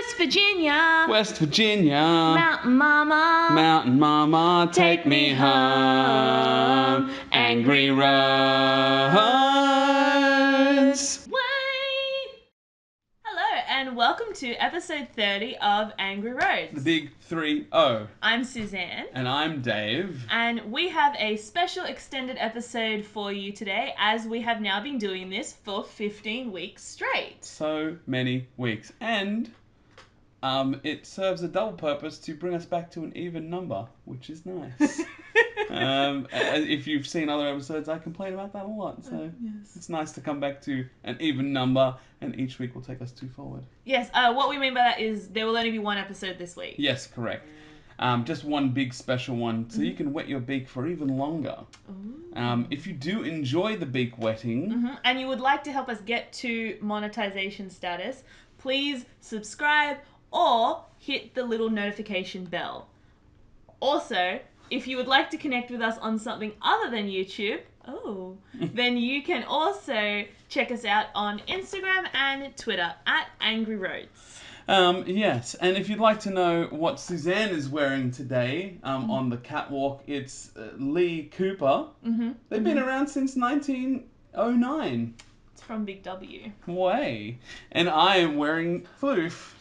West Virginia. West Virginia. Mountain Mama. Mountain Mama, take me home. Angry Roads. Way. Hello and welcome to episode 30 of Angry Roads. The big 3-0. I'm Suzanne. And I'm Dave. And we have a special extended episode for you today, as we have now been doing this for 15 weeks straight. So many weeks. And it serves a double purpose to bring us back to an even number, which is nice. If you've seen other episodes, I complain about that a lot. So yes. It's nice to come back to an even number, and each week will take us two forward. Yes, what we mean by that is there will only be one episode this week. Yes, correct. Just one big special one, so you can wet your beak for even longer. If you do enjoy the beak wetting, and you would like to help us get to monetization status, please subscribe or hit the little notification bell. Also, if you would like to connect with us on something other than YouTube, then you can also check us out on Instagram and Twitter at Angry Roads. Yes, and if you'd like to know what Suzanne is wearing today on the catwalk, it's Lee Cooper. They've been around since 1909. It's from Big W. Way. And I am wearing Floof.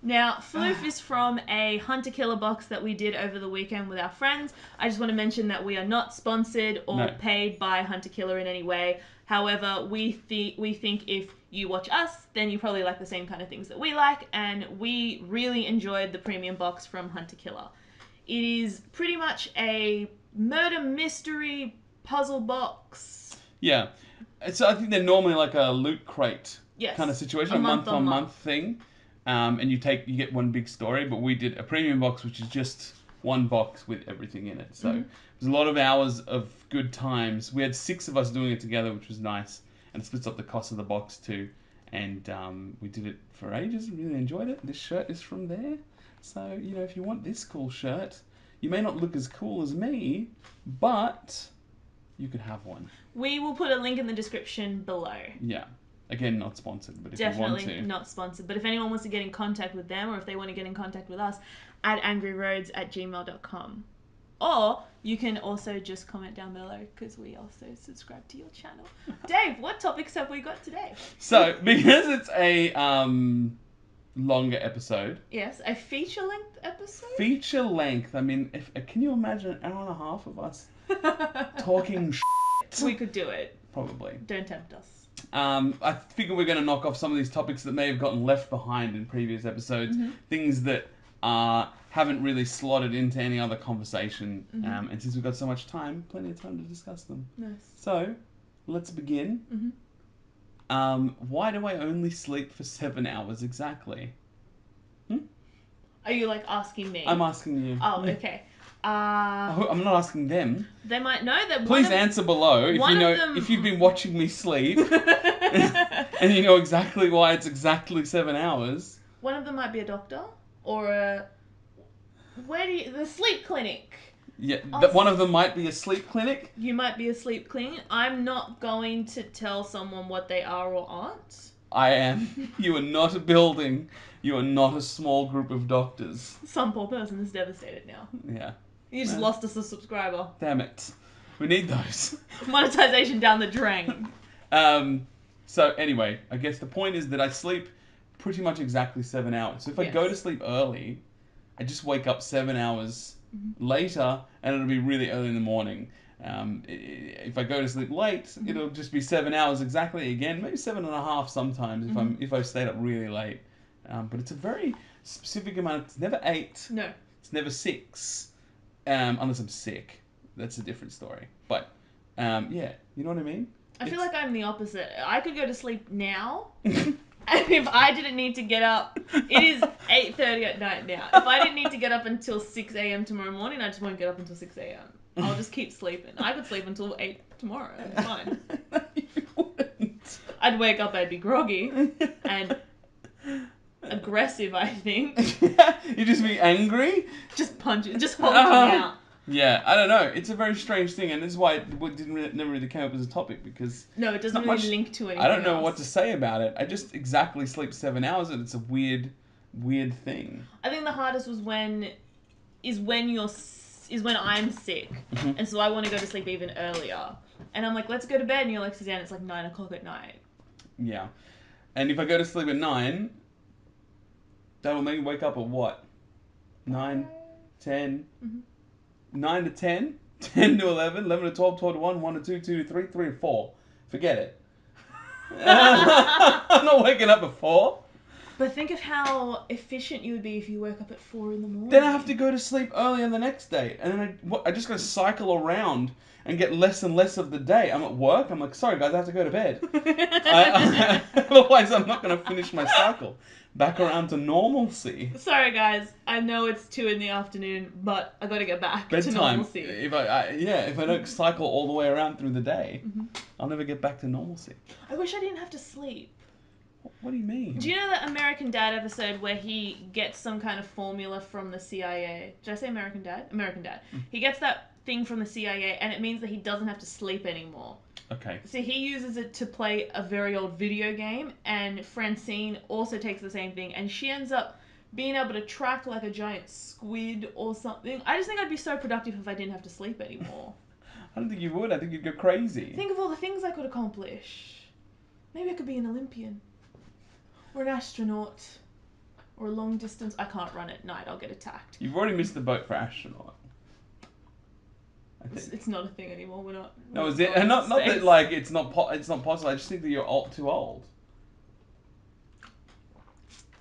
Now, Floof is from a hunter-killer box that we did over the weekend with our friends. I just want to mention that we are not sponsored or paid by Hunter-Killer in any way. However, we think if you watch us, then you probably like the same kind of things that we like, and we really enjoyed the premium box from Hunter-Killer. It is pretty much a murder mystery puzzle box. Yeah. So I think they're normally like a loot crate kind of situation, a month-on-month thing. And you get one big story, but we did a premium box, which is just one box with everything in it. So it was a lot of hours of good times. We had 6 of us doing it together, which was nice, and it splits up the cost of the box too. And we did it for ages and really enjoyed it. This shirt is from there. So, if you want this cool shirt, you may not look as cool as me, but you could have one. We will put a link in the description below. Yeah. Again, not sponsored, but if Definitely you want to. Not sponsored. But if anyone wants to get in contact with them, or if they want to get in contact with us, at angryroads@gmail.com. Or you can also just comment down below, because we also subscribe to your channel. Dave, what topics have we got today? So, because it's a longer episode. Yes, a feature-length episode? Feature length. I mean, can you imagine an hour and a half of us talking shit? We could do it. Probably. Don't tempt us. I figure we're going to knock off some of these topics that may have gotten left behind in previous episodes. Things that haven't really slotted into any other conversation. And since we've got so much time, plenty of time to discuss them. Nice. So, let's begin. Why do I only sleep for 7 hours exactly? Are you asking me? I'm asking you. Oh, okay. I'm not asking them. They might know that. Please answer below if you've been watching me sleep and you know exactly why it's exactly 7 hours. One of them might be a doctor or the sleep clinic. Yeah, one of them might be a sleep clinic. You might be a sleep clinic. I'm not going to tell someone what they are or aren't. I am. You are not a building. You are not a small group of doctors. Some poor person is devastated now. Yeah. You just lost us a subscriber. Damn it. We need those. Monetization down the drain. So anyway, I guess the point is that I sleep pretty much exactly 7 hours. So if I go to sleep early, I just wake up 7 hours later, and it'll be really early in the morning. If I go to sleep late, it'll just be 7 hours exactly again, maybe 7.5 sometimes if I've stayed up really late. But it's a very specific amount. It's never 8. No. It's never 6. Unless I'm sick. That's a different story. But, yeah, you know what I mean? I feel like I'm the opposite. I could go to sleep now, and if I didn't need to get up, it is 8:30 at night now. If I didn't need to get up until 6 a.m. tomorrow morning, I just won't get up until 6 a.m. I'll just keep sleeping. I could sleep until 8 tomorrow. It's fine. No, you wouldn't. I'd wake up, I'd be groggy, and aggressive, I think. You'd just be angry? Just punch it, just hold it out. Yeah, I don't know. It's a very strange thing, and this is why it never really came up as a topic, because... No, it doesn't really link to anything I don't know else. what to say about it. I just exactly sleep 7 hours, and it's a weird weird thing. I think the hardest was when I'm sick, and so I want to go to sleep even earlier, and I'm like, let's go to bed, and you're like, Sussan, it's like 9 o'clock at night. Yeah, and if I go to sleep at 9, that will make me wake up at what? 9, 10, 9 to 10, 10 to 11, 11 to 12, 12 to 1, 1 to 2, 2 to 3, 3 to 4. Forget it. I'm not waking up at 4. But think of how efficient you would be if you woke up at 4 in the morning. Then I have to go to sleep early on the next day. And then I just got to cycle around and get less and less of the day. I'm at work. I'm like, sorry, guys, I have to go to bed. Otherwise, I'm not going to finish my cycle. Back around to normalcy. Sorry, guys. I know it's 2 in the afternoon, but I got to get back to normalcy. If I don't cycle all the way around through the day, I'll never get back to normalcy. I wish I didn't have to sleep. What do you mean? Do you know that American Dad episode where he gets some kind of formula from the CIA? Did I say American Dad? American Dad. He gets that thing from the CIA, and it means that he doesn't have to sleep anymore. Okay. So he uses it to play a very old video game, and Francine also takes the same thing, and she ends up being able to track like a giant squid or something. I just think I'd be so productive if I didn't have to sleep anymore. I don't think you would. I think you'd go crazy. Think of all the things I could accomplish. Maybe I could be an Olympian. Or an astronaut. Or a long distance. I can't run at night. I'll get attacked. You've already missed the boat for astronaut. It's not a thing anymore. We're not. No, is it? And not that like it's not possible. I just think that you're too old.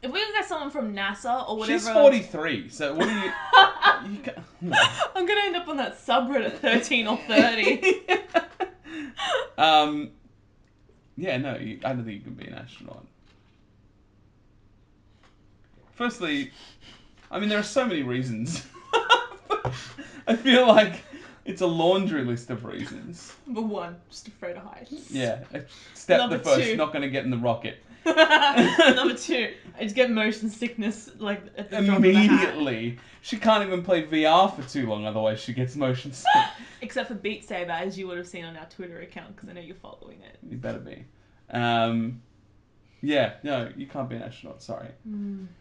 If we can get someone from NASA or whatever. She's 43. So what do you? No. I'm gonna end up on that subreddit 13 or 30. Yeah, no, I don't think you can be an astronaut. Firstly, I mean, there are so many reasons. I feel like it's a laundry list of reasons. Number 1, just afraid of heights. Yeah, step Number the first, 2. not going to get in the rocket. Number 2, I just get motion sickness like at the drop of a hat. Immediately. She can't even play VR for too long, otherwise she gets motion sick. Except for Beat Saber, as you would have seen on our Twitter account, because I know you're following it. You better be. Yeah, no, you can't be an astronaut, sorry.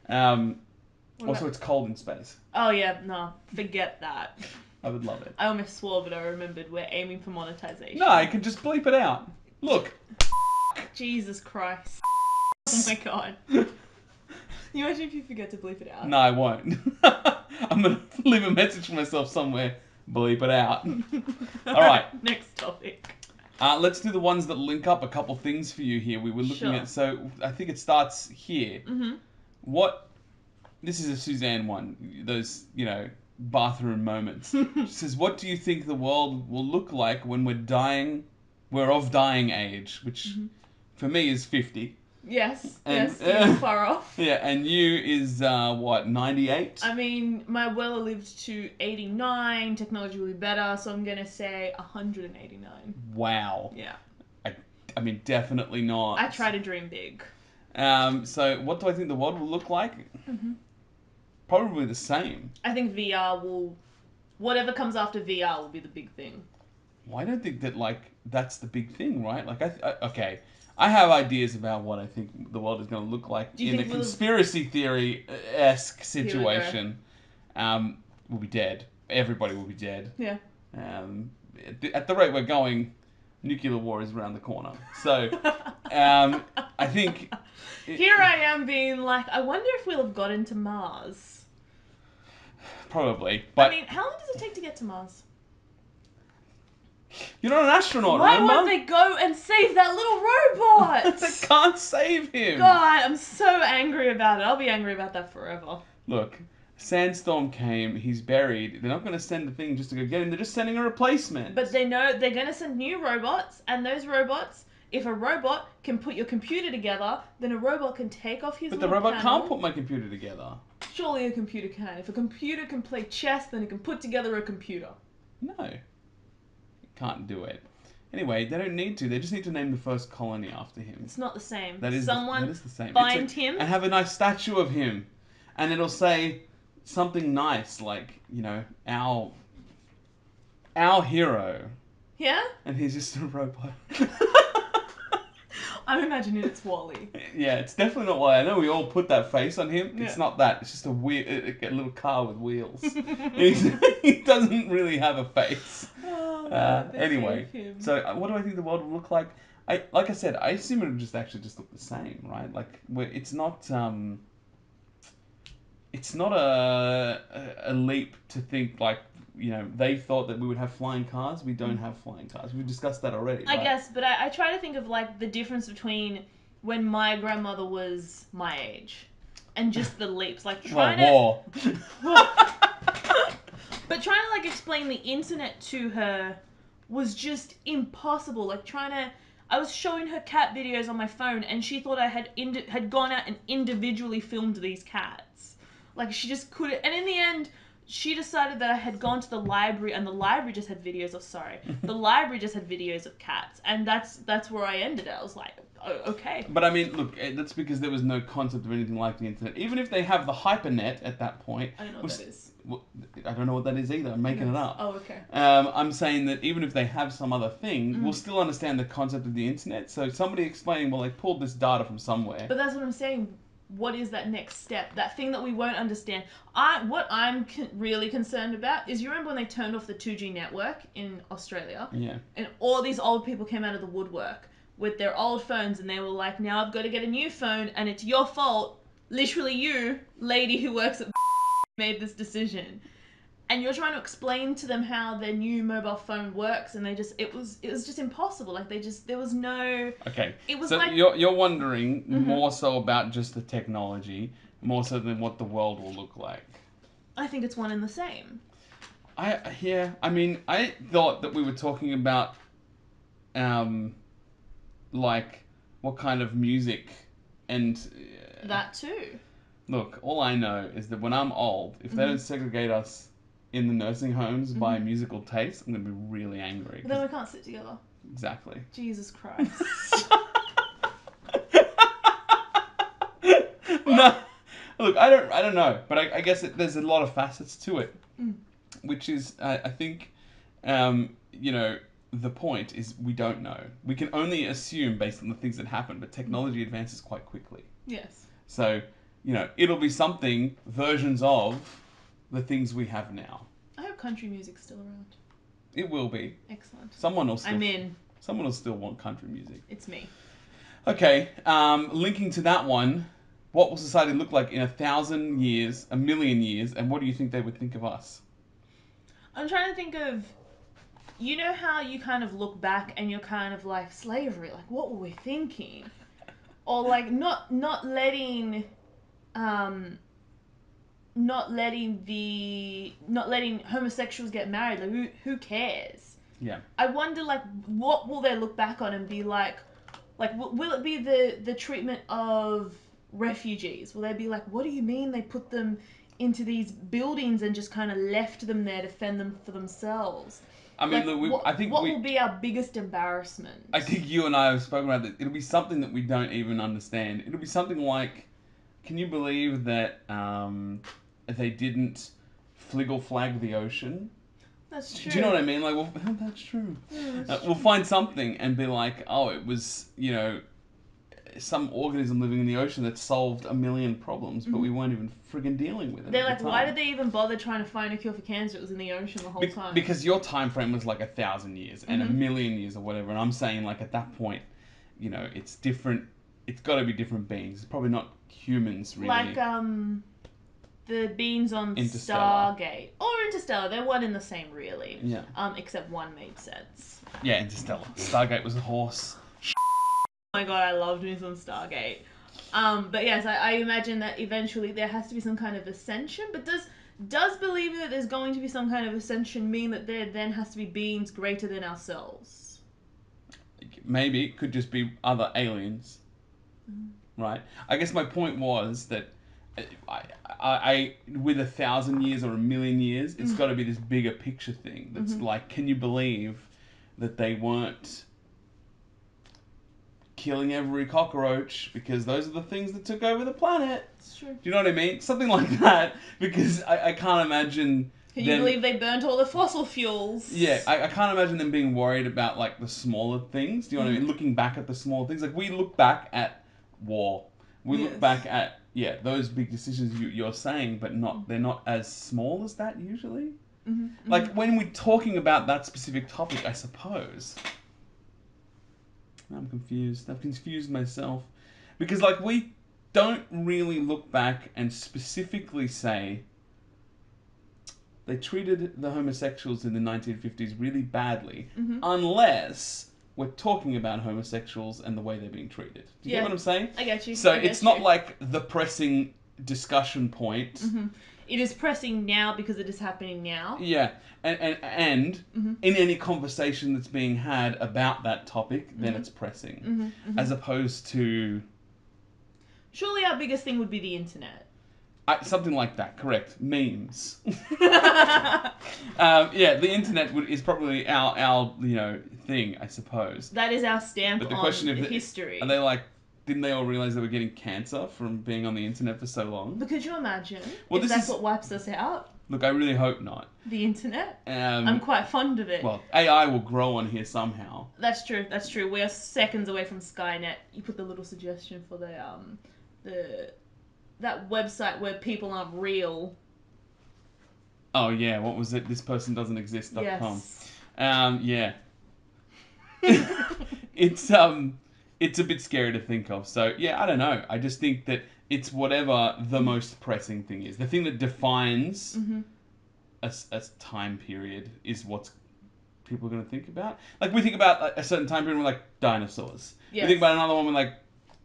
Also, it's cold in space. Oh yeah, no, forget that. I would love it. I almost swore, but I remembered we're aiming for monetization. No, I can just bleep it out. Look. Jesus Christ. Oh my god. You imagine if you forget to bleep it out? No, I won't. I'm going to leave a message for myself somewhere. Bleep it out. Alright. Next topic. Let's do the ones that link up a couple things for you here. We were looking at, so I think it starts here. This is a Sussan one, those, bathroom moments. She says, what do you think the world will look like when we're of dying age, which for me is 50. Yes, you're far off. Yeah, and you is, 98? I mean, my abuela lived to 89, technology will be better, so I'm going to say 189. Wow. Yeah. I mean, definitely not. I try to dream big. So, what do I think the world will look like? Probably the same. I think VR will... Whatever comes after VR will be the big thing. Well, I don't think that, that's the big thing, right? Okay... I have ideas about what I think the world is going to look like in a conspiracy theory-esque situation. We'll be dead. Everybody will be dead. Yeah. At the rate we're going, nuclear war is around the corner. So, I think... Here I am being like, I wonder if we'll have gotten to Mars. Probably, but... I mean, how long does it take to get to Mars? You're not an astronaut, Why remember? won't they go and save that little robot? They can't save him. God, I'm so angry about it. I'll be angry about that forever. Look, sandstorm came, he's buried. They're not going to send the thing just to go get him. They're just sending a replacement. But they know they're going to send new robots, and those robots, if a robot can put your computer together, then a robot can take off his But the robot can't put my computer together. Surely a computer can. If a computer can play chess, then it can put together a computer. No. Can't do it. Anyway, they don't need to. They just need to name the first colony after him. It's not the same. That is the same. Find him. And have a nice statue of him. And it'll say something nice, like, our hero. Yeah? And he's just a robot. I'm imagining it's Wall-E. Yeah, it's definitely not Wall-E. I know we all put that face on him. Yeah. It's not that. It's just a little car with wheels. He doesn't really have a face. Anyway, so what do I think the world will look like? Like I said, I assume it'll just look the same, right? Like it's not a leap to think like, they thought that we would have flying cars. We don't have flying cars. We discussed that already. I guess, but I try to think of like the difference between when my grandmother was my age and just the leaps, like trying war. But trying to like explain the internet to her was just impossible. Like I was showing her cat videos on my phone, and she thought I had gone out and individually filmed these cats. Like she just couldn't. And in the end, she decided that I had gone to the library, and the library just had videos of the library just had videos of cats, and that's where I ended it. I was like, oh, okay. But I mean, look, that's because there was no concept of anything like the internet. Even if they have the hypernet at that point, I don't know what that is. Well, I don't know what that is either. I'm making it up. Oh, okay. I'm saying that even if they have some other thing, we'll still understand the concept of the internet. So somebody explaining, well, they pulled this data from somewhere. But that's what I'm saying. What is that next step? That thing that we won't understand. What I'm really concerned about is, you remember when they turned off the 2G network in Australia? Yeah. And all these old people came out of the woodwork with their old phones, and they were like, now I've got to get a new phone, and it's your fault. Literally you, lady who works at made this decision. And you're trying to explain to them how their new mobile phone works, and it was just impossible. Like there was no... Okay. It was so like... you're wondering more so about just the technology, more so than what the world will look like. I think it's one and the same. I mean, I thought that we were talking about, like, what kind of music and... that too. Look, all I know is that when I'm old, if they don't segregate us in the nursing homes by musical taste, I'm going to be really angry. But then we can't sit together. Exactly. Jesus Christ. No, look, I don't know, but I guess there's a lot of facets to it, which is, I think, the point is we don't know. We can only assume based on the things that happen, but technology advances quite quickly. Yes. So, it'll be versions of the things we have now. I hope country music's still around. It will be. Excellent. Someone will still... I'm in. Someone will still want country music. It's me. Okay, linking to that one, what will society look like in 1,000 years, 1,000,000 years, and what do you think they would think of us? I'm trying to think of... You know how you kind of look back and you're kind of like, slavery, like, what were we thinking? Or like, not letting homosexuals get married. Like, who cares? Yeah. I wonder, like, what will they look back on and be like, will it be the treatment of refugees? Will they be like, what do you mean they put them into these buildings and just kind of left them there to fend them for themselves? I mean, like, look, I think what will be our biggest embarrassment? I think you and I have spoken about that. It'll be something that we don't even understand. It'll be something like, can you believe that they didn't flag the ocean? That's true. Do you know what I mean? Like, well, that's true. Yeah, that's true. We'll find something and be like, oh, it was, some organism living in the ocean that solved 1,000,000 problems, but we weren't even friggin' dealing with it. They're like, why did they even bother trying to find a cure for cancer? It was in the ocean the whole time. Because your time frame was like 1,000 years and 1,000,000 years or whatever, and I'm saying, like, at that point, it's different. It's got to be different beings. It's probably not humans, really. Like the beings on Interstellar. Stargate or Interstellar. They're one and the same, really. Yeah. Except one made sense. Yeah, Interstellar. Stargate was a horse. Oh my god, I loved me some Stargate. But yes, I imagine that eventually there has to be some kind of ascension. But does believing that there's going to be some kind of ascension mean that there then has to be beings greater than ourselves? Maybe it could just be other aliens, right? I guess my point was that I with 1,000 years or 1,000,000 years, it's got to be this bigger picture thing. That's like, can you believe that they weren't killing every cockroach because those are the things that took over the planet? It's true. Do you know what I mean? Something like that, because I can't imagine Can you believe they burnt all the fossil fuels? Yeah, I can't imagine them being worried about, like, the smaller things. Do you know what I mean? Looking back at the small things. Like, we look back at war. We look back at, those big decisions you're saying, but they're not as small as that, usually. Like, when we're talking about that specific topic, I suppose. I'm confused. I've confused myself. Because, like, we don't really look back and specifically say they treated the homosexuals in the 1950s really badly, unless we're talking about homosexuals and the way they're being treated. Do you get what I'm saying? I get you. So it's not like the pressing discussion point. It is pressing now because it is happening now. Yeah, and in any conversation that's being had about that topic, then it's pressing, as opposed to. Surely our biggest thing would be the internet. Something like that, correct? Memes. The internet is probably our thing, I suppose. That is our stamp on history. Are they like? Didn't they all realize they were getting cancer from being on the internet for so long? But could you imagine if that's what wipes us out? Look, I really hope not. The internet? I'm quite fond of it. Well, AI will grow on here somehow. That's true. We are seconds away from Skynet. You put the little suggestion for that website where people aren't real. Oh yeah, what was it? This person doesn't exist.com. Yes. Yeah. It's a bit scary to think of. So, yeah, I don't know. I just think that it's whatever the most pressing thing is. The thing that defines a time period is what people are going to think about. Like, we think about a certain time period, we're like, dinosaurs. Yes. We think about another one, we're like,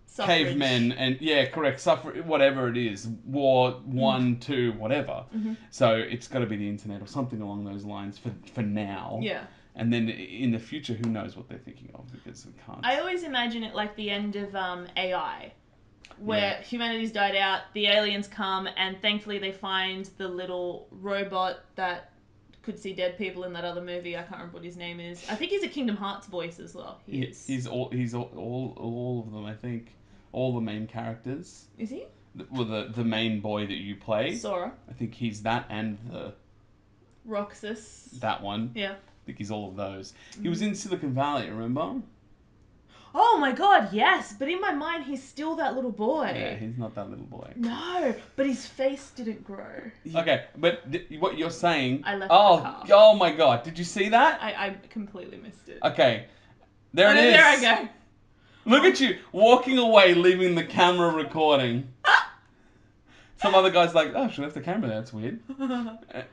suffrage. Cavemen, and, correct, suffrage, whatever it is. War, 1, 2, whatever. So, it's got to be the internet or something along those lines for now. Yeah. And then in the future, who knows what they're thinking of, because we can't. I always imagine it like the end of AI, where humanity's died out, the aliens come, and thankfully they find the little robot that could see dead people in that other movie. I can't remember what his name is. I think he's a Kingdom Hearts voice as well. He's all of them, I think. All the main characters. Is he? Well, the main boy that you play. Sora. I think he's that and the... Roxas. That one. Yeah. I think he's all of those. He was in Silicon Valley, remember? Oh my god, yes! But in my mind, he's still that little boy. Yeah, he's not that little boy. No, but his face didn't grow. Okay, but what you're saying... I left the car. Oh my god, did you see that? I completely missed it. Okay, there it is. There I go. Look at you, walking away, leaving the camera recording. Some other guy's like, oh, she left the camera there, that's weird.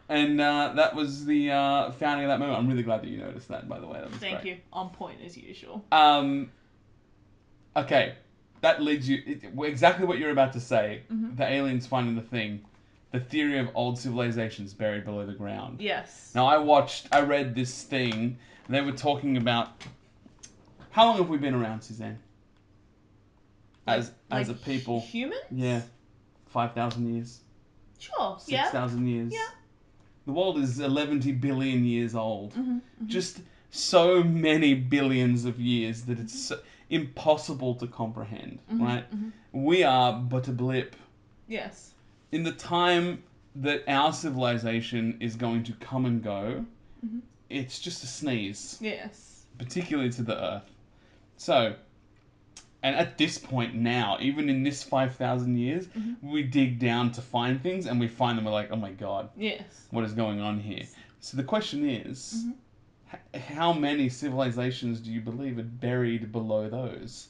And that was the founding of that moment. I'm really glad that you noticed that, by the way. That was Thank you. On point, as usual. Okay, that leads you... exactly what you're about to say. The aliens finding the thing. The theory of old civilizations buried below the ground. Yes. Now, I read this thing. They were talking about... How long have we been around, Suzanne? As a people. Humans? Yeah. 5,000 years. Sure, 6,000 years. Yeah. The world is 11 billion years old. Just so many billions of years that it's impossible to comprehend, right? We are but a blip. Yes. In the time that our civilization is going to come and go, it's just a sneeze. Yes. Particularly to the Earth. So... And at this point now, even in this 5,000 years, we dig down to find things, and we find them, we're like, oh my god. Yes. What is going on here? So the question is, how many civilizations do you believe are buried below those?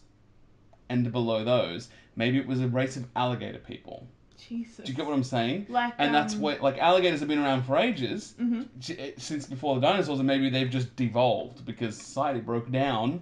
And below those, maybe it was a race of alligator people. Jesus. Do you get what I'm saying? And that's what, like, alligators have been around for ages, since before the dinosaurs, and maybe they've just devolved because society broke down.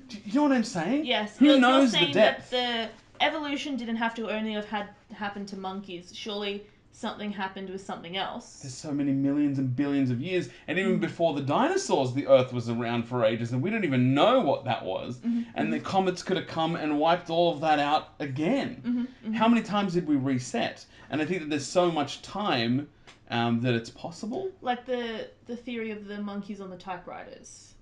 Do you know what I'm saying? Yes. Who knows you're saying the depth? That the evolution didn't have to only have happened to monkeys. Surely something happened with something else. There's so many millions and billions of years, and even before the dinosaurs, the Earth was around for ages, and we don't even know what that was. And the comets could have come and wiped all of that out again. How many times did we reset? And I think that there's so much time that it's possible. Like the theory of the monkeys on the typewriters.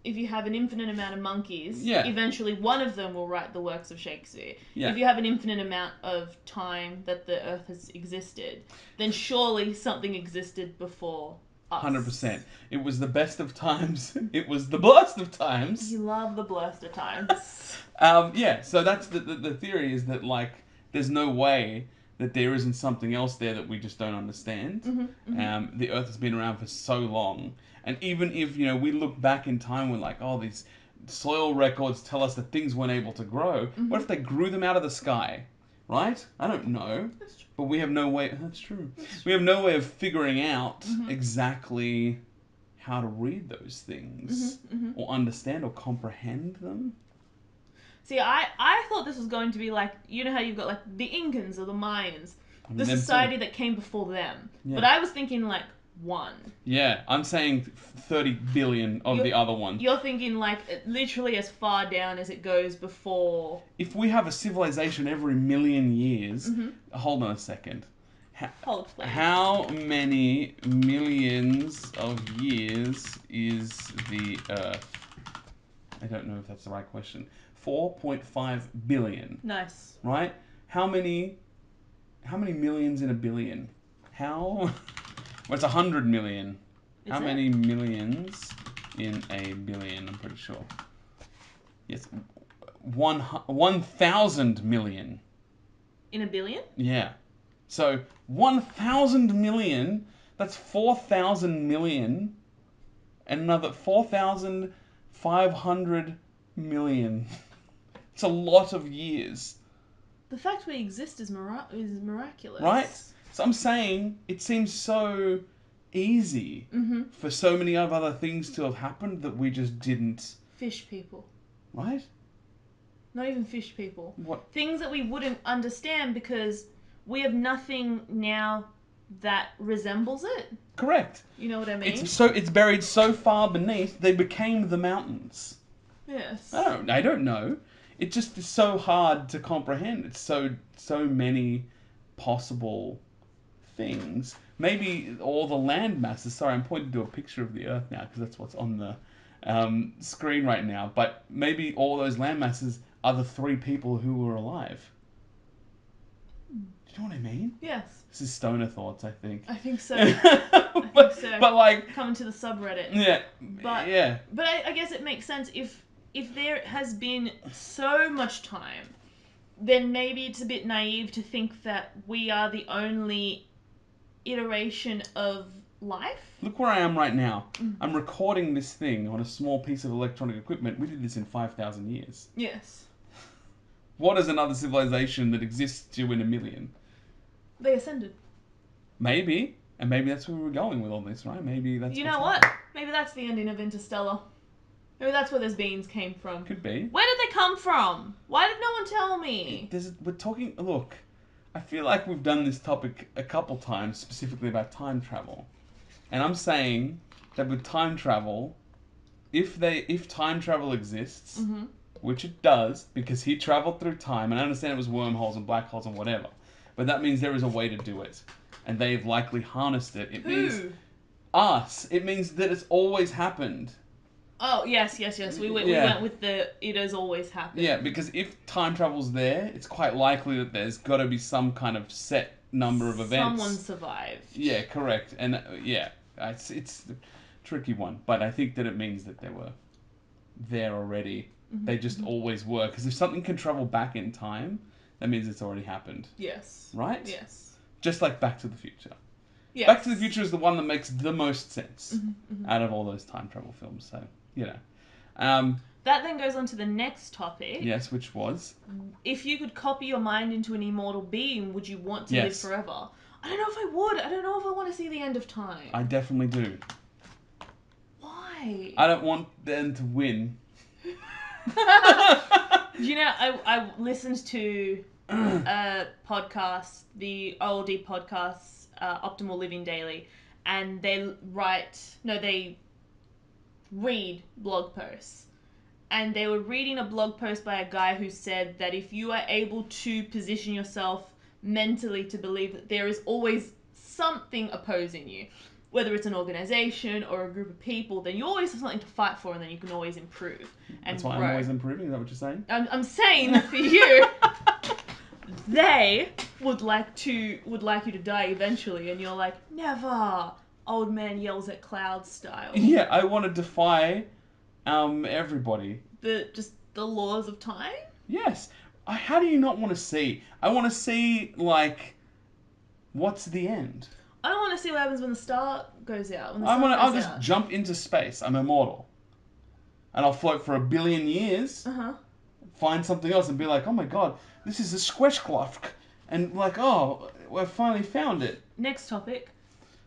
if you have an infinite amount of monkeys, Yeah. eventually one of them will write the works of Shakespeare. Yeah. If you have an infinite amount of time that the Earth has existed, then surely something existed before us. 100%. It was the best of times. It was the blurst of times. You love the blurst of times. Yeah, so that's the theory is that, like, there's no way that there isn't something else there that we just don't understand. The Earth has been around for so long. And even if, you know, we look back in time, we're like, oh, these soil records tell us that things weren't able to grow. What if they grew them out of the sky? Right? I don't know. That's true. But we have no way... That's true. We have no way of figuring out exactly how to read those things. Or understand or comprehend them. See, I thought this was going to be like... You know how you've got, like, the Incans or the Mayans. I mean, the society that came before them. Yeah. But I was thinking, like, one. Yeah, I'm saying 30 billion of the other one. You're thinking, like, literally as far down as it goes before... If we have a civilization every million years... Hold on a second. Hold, please. How many millions of years is the Earth? I don't know if that's the right question. 4.5 billion. Nice. Right? How many millions in a billion? How... Well, it's 100 million. How many millions in a billion? I'm pretty sure. Yes. 1,000 million. In a billion? Yeah. So, 1,000 million, that's 4,000 million, and another 4,500 million. It's a lot of years. The fact we exist is miraculous. Right? So I'm saying it seems so easy for so many of other things to have happened that we just didn't. Fish people. Right? Not even fish people. What? Things that we wouldn't understand because we have nothing now that resembles it. Correct. You know what I mean? It's buried so far beneath they became the mountains. Yes. I don't know. It just is so hard to comprehend. It's so many possible things. Maybe all the land masses. Sorry, I'm pointing to a picture of the Earth now because that's what's on the screen right now. But maybe all those land masses are the 3 people who were alive. Do you know what I mean? Yes. This is stoner thoughts, I think. I think so. But like, coming to the subreddit. Yeah. But yeah. But I guess it makes sense if there has been so much time, then maybe it's a bit naive to think that we are the only iteration of life. Look where I am right now. I'm recording this thing on a small piece of electronic equipment. We did this in 5,000 years. Yes. What is another civilization that exists to in a million? They ascended. Maybe. And maybe that's where we're going with all this, right? Maybe that's... You know what? Maybe that's the ending of Interstellar. Maybe that's where those beans came from. Could be. Where did they come from? Why did no one tell me? We're talking... Look, I feel like we've done this topic a couple times, specifically about time travel. And I'm saying that with time travel, if time travel exists, which it does, because he traveled through time, and I understand it was wormholes and black holes and whatever, but that means there is a way to do it. And they've likely harnessed it. It means us. It means that it's always happened. Oh, yes. We went with the it has always happened. Yeah, because if time travel's there, it's quite likely that there's got to be some kind of set number of events. Someone survived. Yeah, correct. And it's a tricky one. But I think that it means that they were there already. They just always were. Because if something can travel back in time, that means it's already happened. Yes. Right? Yes. Just like Back to the Future. Yes. Back to the Future is the one that makes the most sense out of all those time travel films. So, you know. That then goes on to the next topic. Yes, which was? If you could copy your mind into an immortal being, would you want to live forever? I don't know if I would. I don't know if I want to see the end of time. I definitely do. Why? I don't want them to win. You know, I listened to a podcast, the OLD podcast, Optimal Living Daily, and they read blog posts. And they were reading a blog post by a guy who said that if you are able to position yourself mentally to believe that there is always something opposing you, whether it's an organization or a group of people, then you always have something to fight for, and then you can always improve and That's why grow. I'm always improving. Is that what you're saying? I'm saying that for you, they would like you to die eventually, and you're like, never. Old man yells at clouds style. Yeah, I want to defy everybody. Just the laws of time? Yes. How do you not want to see? I want to see, like, what's the end? I don't want to see what happens when the star goes out. I'll just jump into space. I'm immortal. And I'll float for 1 billion years. Find something else and be like, oh my god, this is a squishcloft. And like, oh, we finally found it. Next topic.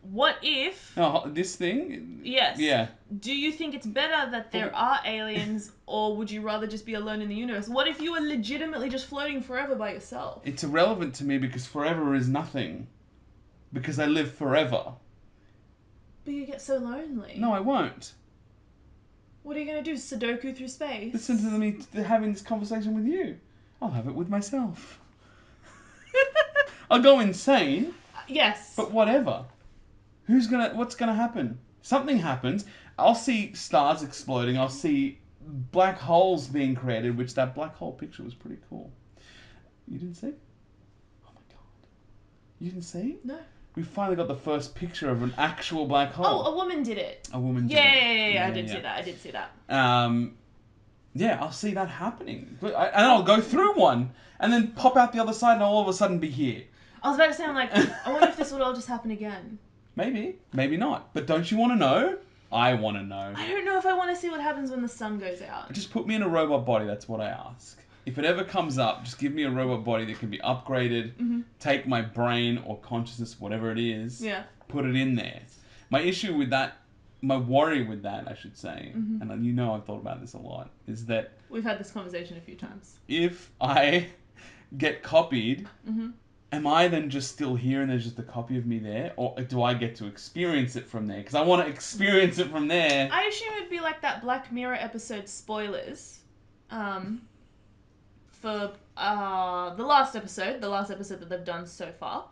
What if... Oh, this thing? Yes. Yeah. Do you think it's better that there are aliens, or would you rather just be alone in the universe? What if you were legitimately just floating forever by yourself? It's irrelevant to me because forever is nothing. Because I live forever. But you get so lonely. No, I won't. What are you going to do? Sudoku through space? Listen to me having this conversation with you. I'll have it with myself. I'll go insane. Yes. But whatever. What's gonna happen? Something happens. I'll see stars exploding. I'll see black holes being created, which that black hole picture was pretty cool. You didn't see? Oh my god. You didn't see? No. We finally got the first picture of an actual black hole. Oh, a woman did it. A woman did it. Yeah, I did see that. Yeah, I'll see that happening. And I'll go through one, and then pop out the other side, and I'll all of a sudden be here. I was about to say, I'm like, I wonder if this would all just happen again. Maybe. Maybe not. But don't you want to know? I want to know. I don't know if I want to see what happens when the sun goes out. Just put me in a robot body, that's what I ask. If it ever comes up, just give me a robot body that can be upgraded, take my brain or consciousness, whatever it is, put it in there. My issue with that, my worry with that, I should say, and you know I've thought about this a lot, is that... We've had this conversation a few times. If I get copied... Am I then just still here and there's just a copy of me there? Or do I get to experience it from there? Because I want to experience it from there. I assume it'd be like that Black Mirror episode, spoilers, for the last episode that they've done so far.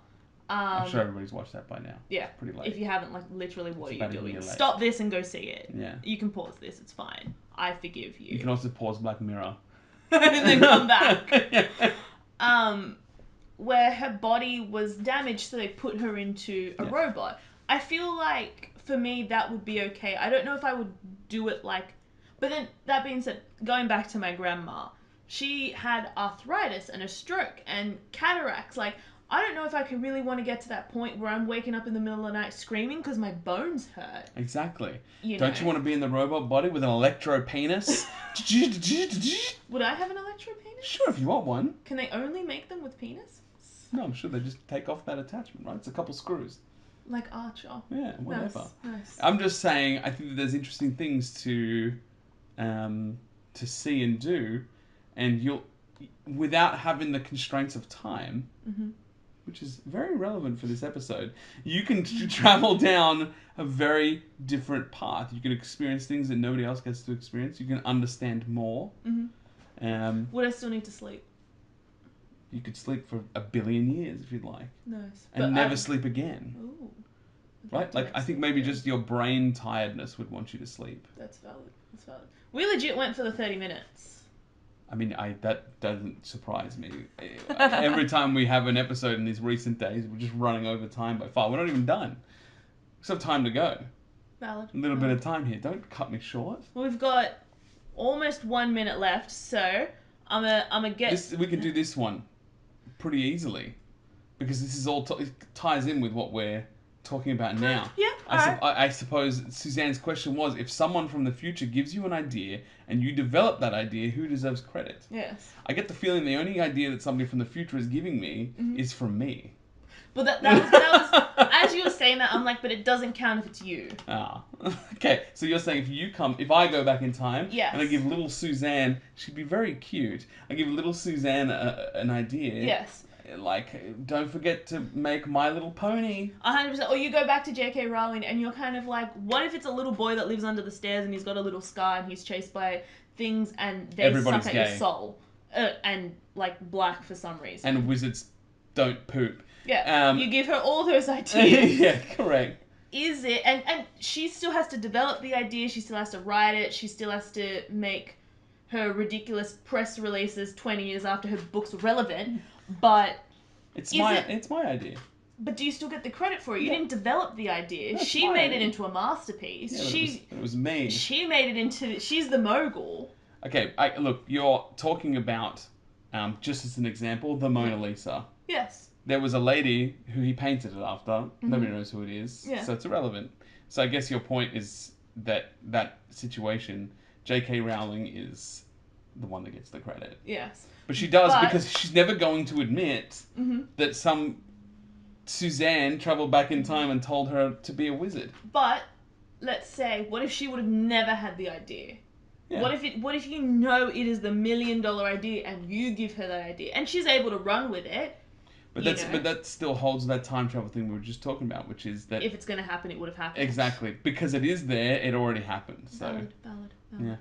I'm sure everybody's watched that by now. Yeah. It's pretty late. If you haven't, like, literally, what It's are you doing? late. Stop this and go see it. Yeah. You can pause this, it's fine. I forgive you. You can also pause Black Mirror. And then come back. Where her body was damaged, so they put her into a robot. I feel like, for me, that would be okay. I don't know if I would do it like... But then, that being said, going back to my grandma, she had arthritis and a stroke and cataracts. Like, I don't know if I could really want to get to that point where I'm waking up in the middle of the night screaming because my bones hurt. Exactly. Don't you want to be in the robot body with an electro penis? Would I have an electro penis? Sure, if you want one. Can they only make them with penis? No, I'm sure they just take off that attachment, right? It's a couple screws. Like Archer. Yeah, whatever. Nice. I'm just saying, I think that there's interesting things to see and do, and you'll, without having the constraints of time, which is very relevant for this episode, you can travel down a very different path. You can experience things that nobody else gets to experience. You can understand more. Would I still need to sleep? You could sleep for 1 billion years if you'd like. Nice. And never sleep again. Ooh. Right? Like, I think maybe just your brain tiredness would want you to sleep. That's valid. We legit went for the 30 minutes. I mean, that doesn't surprise me. Every time we have an episode in these recent days, we're just running over time by far. We're not even done. We still have time to go. Valid. A little bit of time here. Don't cut me short. We've got almost 1 minute left, so I'm a get... We can do this one pretty easily, because this is all it ties in with what we're talking about now. Yeah, I suppose Suzanne's question was, if someone from the future gives you an idea and you develop that idea, who deserves credit? Yes. I get the feeling the only idea that somebody from the future is giving me is from me. But that was as you were saying that, I'm like, but it doesn't count if it's you. Ah. Okay, so you're saying if I go back in time, yes, and I give little Suzanne, she'd be very cute, I give little Suzanne an idea. Yes. Like, don't forget to make My Little Pony. 100%. Or you go back to J.K. Rowling and you're kind of like, what if it's a little boy that lives under the stairs and he's got a little scar and he's chased by things and they Everybody's suck at gay. your soul. And, like, black for some reason. And wizards don't poop. Yeah, you give her all those ideas. Yeah, correct. is it, and she still has to develop the idea, she still has to write it, she still has to make her ridiculous press releases 20 years after her books were relevant, but it's my idea. But do you still get the credit for it? You didn't develop the idea. That's she made it into a masterpiece. Yeah, it was me. She made it into... She's the mogul. Okay, look, you're talking about, just as an example, the Mona Lisa. Yes. There was a lady who he painted it after. Mm-hmm. Nobody knows who it is. Yeah. So it's irrelevant. So I guess your point is that situation, J.K. Rowling is the one that gets the credit. Yes. But she does because she's never going to admit that some... Suzanne travelled back in time and told her to be a wizard. But let's say, what if she would have never had the idea? Yeah. What if you know it is the $1 million idea and you give her that idea and she's able to run with it? But that still holds that time travel thing we were just talking about, which is that if it's going to happen, it would have happened. Exactly, because it is there, it already happened. So valid. Yeah.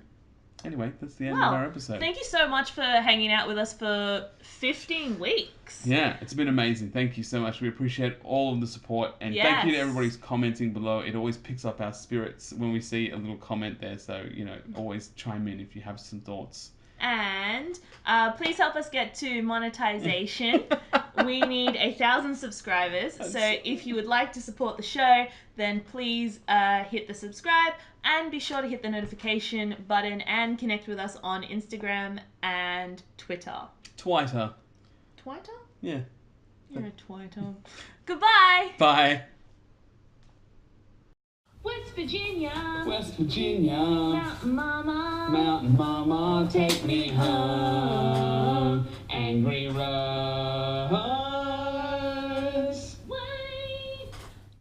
Anyway, that's the end of our episode. Thank you so much for hanging out with us for 15 weeks. Yeah, it's been amazing. Thank you so much. We appreciate all of the support. And thank you to everybody who's commenting below. It always picks up our spirits when we see a little comment there. So, always chime in if you have some thoughts. And please help us get to monetization. We need 1,000 subscribers. So if you would like to support the show, then please hit the subscribe and be sure to hit the notification button and connect with us on Instagram and Twitter. Twitter? Yeah. You're a twiter. Goodbye. Bye. West Virginia, Mountain Mama, take me home.